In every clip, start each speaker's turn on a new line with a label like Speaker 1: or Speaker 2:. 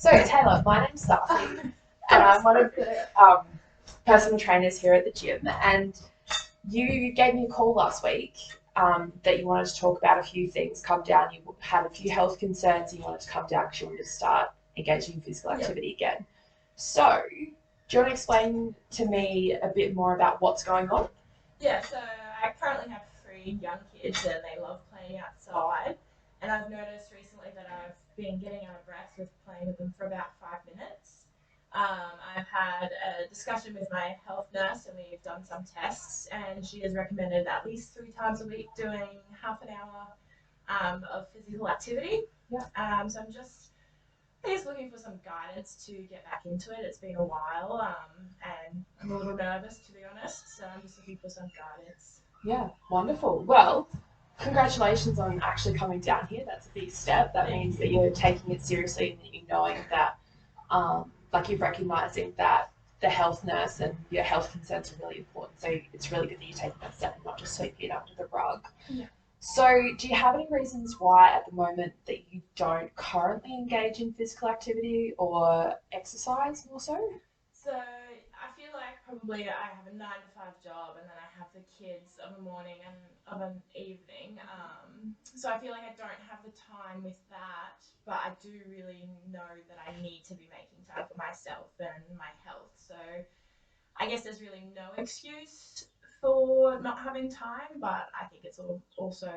Speaker 1: So, Taylor, my name's Darcy, and I'm one of the personal trainers here at the gym. And you gave me a call last week that you wanted to talk about a few things, come down. You had a few health concerns, and you wanted to come down because you wanted to start engaging in physical activity again. So, do you want to explain to me a bit more about what's going on?
Speaker 2: Yeah, so I currently have three young kids and they love playing outside. And I've noticed recently that I've been getting out of breath with playing with them for about 5 minutes. I've had a discussion with my health nurse and we've done some tests, and she has recommended at least 3 times a week doing half an hour of physical activity.
Speaker 1: Yeah.
Speaker 2: So I guess looking for some guidance to get back into it. It's been a while, and I'm a little nervous to be honest. So I'm just looking for some guidance.
Speaker 1: Yeah, wonderful. Well, congratulations on actually coming down here. That's a big step. That means that you're taking it seriously and that you're knowing that, like you're recognizing that the health nurse and your health concerns are really important. So it's really good that you're taking that step and not just sweeping it under the rug.
Speaker 2: Yeah.
Speaker 1: So, do you have any reasons why at the moment that you don't currently engage in physical activity or exercise more so?
Speaker 2: So I feel like probably I have a 9 to 5 job, and then I have the kids of a morning and of an evening. So I feel like I don't have the time with that, but I do really know that I need to be making time for myself and my health. So I guess there's really no excuse for not having time, but I think it's also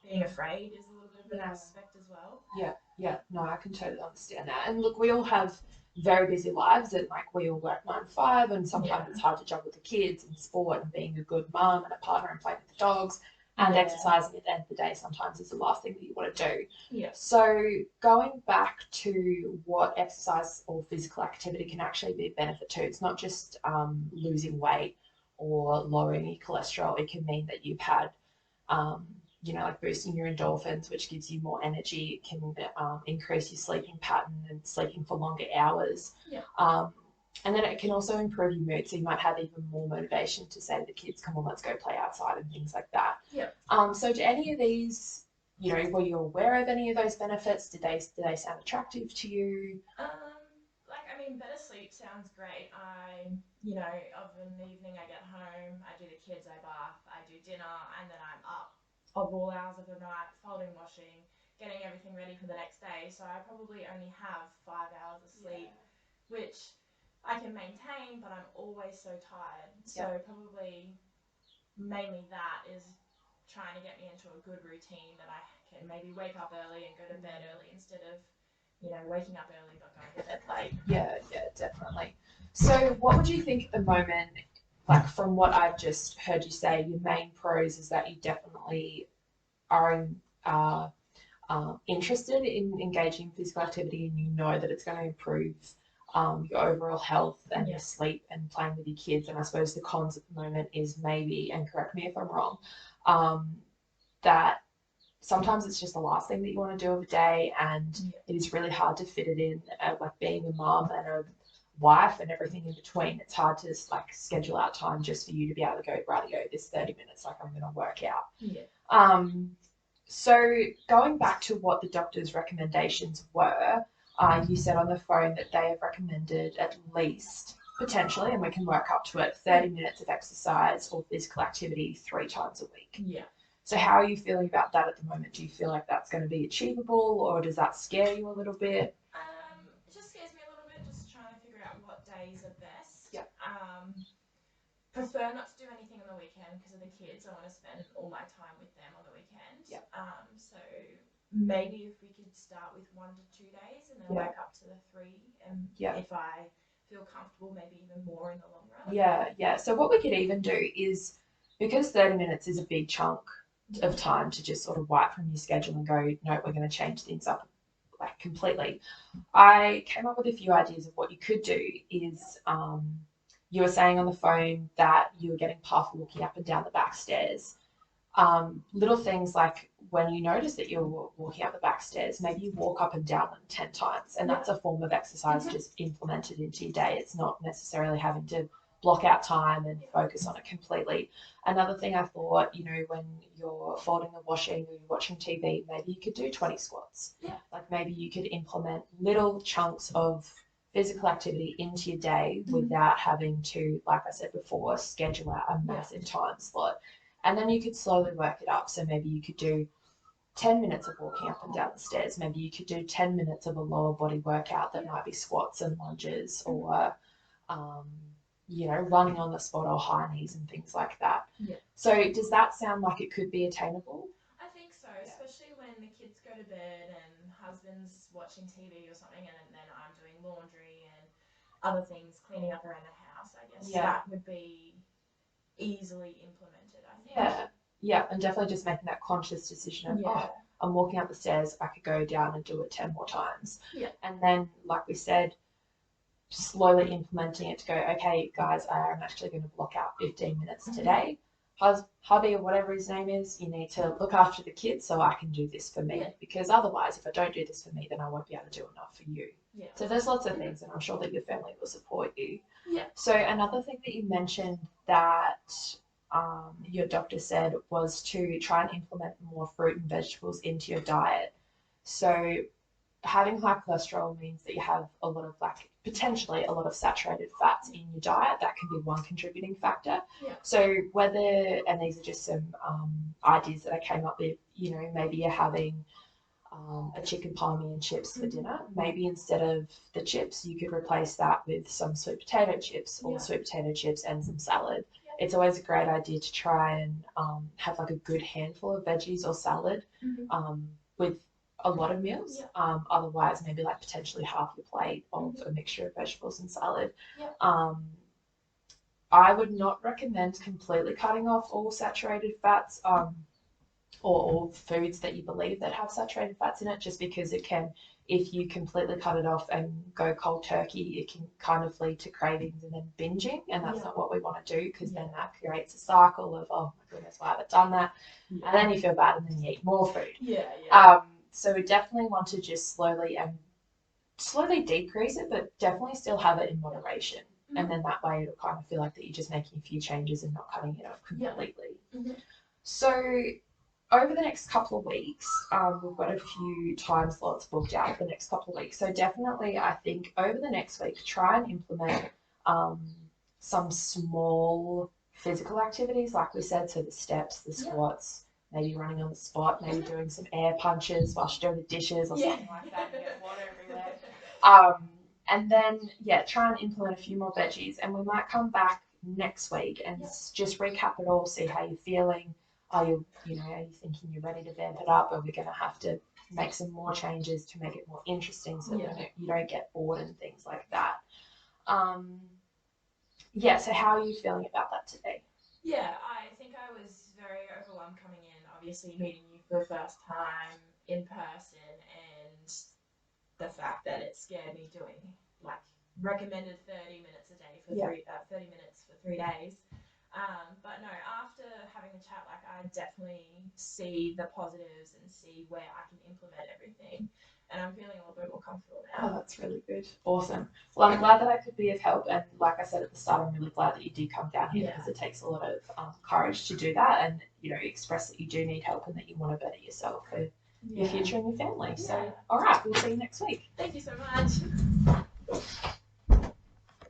Speaker 2: being afraid is a little bit of an aspect as well.
Speaker 1: Yeah, no, I can totally understand that. And look, we all have very busy lives, and like we all work 9 to 5, and sometimes
Speaker 2: Yeah.
Speaker 1: it's hard to juggle the kids and sport and being a good mum and a partner and playing with the dogs and
Speaker 2: Yeah.
Speaker 1: exercising at the end of the day sometimes is the last thing that you want to do.
Speaker 2: Yeah.
Speaker 1: So, going back to what exercise or physical activity can actually be a benefit to, it's not just losing weight or lowering your cholesterol. It can mean that you've had um, like boosting your endorphins, which gives you more energy. It can increase your sleeping pattern and sleeping for longer hours.
Speaker 2: Yeah.
Speaker 1: And then it can also improve your mood. So you might have even more motivation to say to the kids, come on, let's go play outside and things like that.
Speaker 2: Yeah.
Speaker 1: So do any of these, were you aware of any of those benefits? Did they sound attractive to you?
Speaker 2: Better sleep sounds great. Of an evening I get home, I do the kids, I bath, I do dinner, and then I'm up of all hours of the night, folding, washing, getting everything ready for the next day. So I probably only have 5 hours of sleep, which I can maintain, but I'm always so tired. So probably mainly that is trying to get me into a good routine that I can maybe wake up early and go to bed early instead of waking up early but going to bed late.
Speaker 1: Yeah, definitely. So, what would you think at the moment, like from what I've just heard you say, your main pros is that you definitely are interested in engaging in physical activity and you know that it's going to improve your overall health and your sleep and playing with your kids. And I suppose the cons at the moment is maybe, and correct me if I'm wrong, that sometimes it's just the last thing that you want to do of the day, and it is really hard to fit it in. Like being a mum and a wife and everything in between, it's hard to like schedule out time just for you to be able to go, right, this 30 minutes, like I'm going to work out.
Speaker 2: Yeah.
Speaker 1: So going back to what the doctor's recommendations were, you said on the phone that they have recommended at least, potentially, and we can work up to it, 30 minutes of exercise or physical activity 3 times a week.
Speaker 2: Yeah.
Speaker 1: So how are you feeling about that at the moment? Do you feel like that's going to be achievable, or does that scare you a little bit?
Speaker 2: It just scares me a little bit, just trying to figure out what days are best.
Speaker 1: Yeah.
Speaker 2: Prefer not to do anything on the weekend because of the kids. I want to spend all my time with them on the weekend.
Speaker 1: Yeah.
Speaker 2: So maybe if we could start with 1 to 2 days and then work up to the 3, and if I feel comfortable, maybe even more in the long run.
Speaker 1: Yeah. So what we could even do is, because 30 minutes is a big chunk of time to just sort of wipe from your schedule and go, no, we're going to change things up like completely. I came up with a few ideas of what you could do is you were saying on the phone that you were getting puffed walking up and down the back stairs. Little things like when you notice that you're walking up the back stairs, maybe you walk up and down them 10 times, and that's a form of exercise just implemented into your day. It's not necessarily having to block out time and focus on it completely. Another thing I thought, when you're folding the washing or you're watching TV, maybe you could do 20 squats.
Speaker 2: Yeah.
Speaker 1: Like maybe you could implement little chunks of physical activity into your day
Speaker 2: Mhm.
Speaker 1: without having to, like I said before, schedule out a massive time slot. And then you could slowly work it up. So maybe you could do 10 minutes of walking up and down the stairs. Maybe you could do 10 minutes of a lower body workout that might be squats and lunges, or running on the spot or high knees and things like that.
Speaker 2: Yeah.
Speaker 1: So does that sound like it could be attainable?
Speaker 2: I think so, especially when the kids go to bed and husband's watching TV or something, and then I'm doing laundry and other things, cleaning up around the house. I guess that would be easily implemented, I think.
Speaker 1: Yeah, and definitely just making that conscious decision of, oh, I'm walking up the stairs, I could go down and do it 10 more times.
Speaker 2: Yeah.
Speaker 1: And then, like we said, slowly implementing it to go, okay, guys, I am actually going to block out 15 minutes today. Hubby or whatever his name is, you need to look after the kids so I can do this for me. Because otherwise, if I don't do this for me, then I won't be able to do enough for you.
Speaker 2: Yeah.
Speaker 1: So there's lots of things, and I'm sure that your family will support you.
Speaker 2: Yeah.
Speaker 1: So another thing that you mentioned that your doctor said was to try and implement more fruit and vegetables into your diet. So having high cholesterol means that you have a lot of potentially a lot of saturated fats in your diet. That can be one contributing factor.
Speaker 2: Yeah.
Speaker 1: So and these are just some ideas that I came up with, maybe you're having a chicken palmy and chips for dinner. Maybe instead of the chips, you could replace that with some sweet potato chips or sweet potato chips and some salad. It's always a great idea to try and have like a good handful of veggies or salad with a lot of meals. Otherwise, maybe like potentially half your plate of a mixture of vegetables and salad. I would not recommend completely cutting off all saturated fats or all foods that you believe that have saturated fats in it, just because it can, if you completely cut it off and go cold turkey, it can kind of lead to cravings and then binging, and that's not what we want to do, because then that creates a cycle of, oh my goodness, why have I done that? And then you feel bad and then you eat more food. So we definitely want to just slowly decrease it, but definitely still have it in moderation. And then that way it'll kind of feel like that you're just making a few changes and not cutting it off completely. So over the next couple of weeks, we've got a few time slots booked out for the next couple of weeks. So definitely, I think over the next week, try and implement some small physical activities, like we said, so the steps, the squats, maybe running on the spot, maybe doing some air punches while she's doing the dishes or something like that, and get water everywhere. And then, try and implement a few more veggies, and we might come back next week and just recap it all, see how you're feeling. Are you thinking you're ready to vamp it up? Are we going to have to make some more changes to make it more interesting so that you don't get bored and things like that? So how are you feeling about that today?
Speaker 2: Yeah, I think I was very overwhelmed coming in, obviously meeting you for the first time in person, and the fact that it scared me doing recommended 30 minutes a day for 30 minutes for 3 days. But no, after having the chat, I definitely see the positives and see where I can implement everything. And I'm feeling a little bit more comfortable now.
Speaker 1: Oh, that's really good. Awesome. Well, I'm glad that I could be of help. And like I said at the start, I'm really glad that you did come down here, because it takes a lot of courage to do that and, express that you do need help and that you want to better yourself for your future and your family. So, all right, we'll see you next week.
Speaker 2: Thank you so much.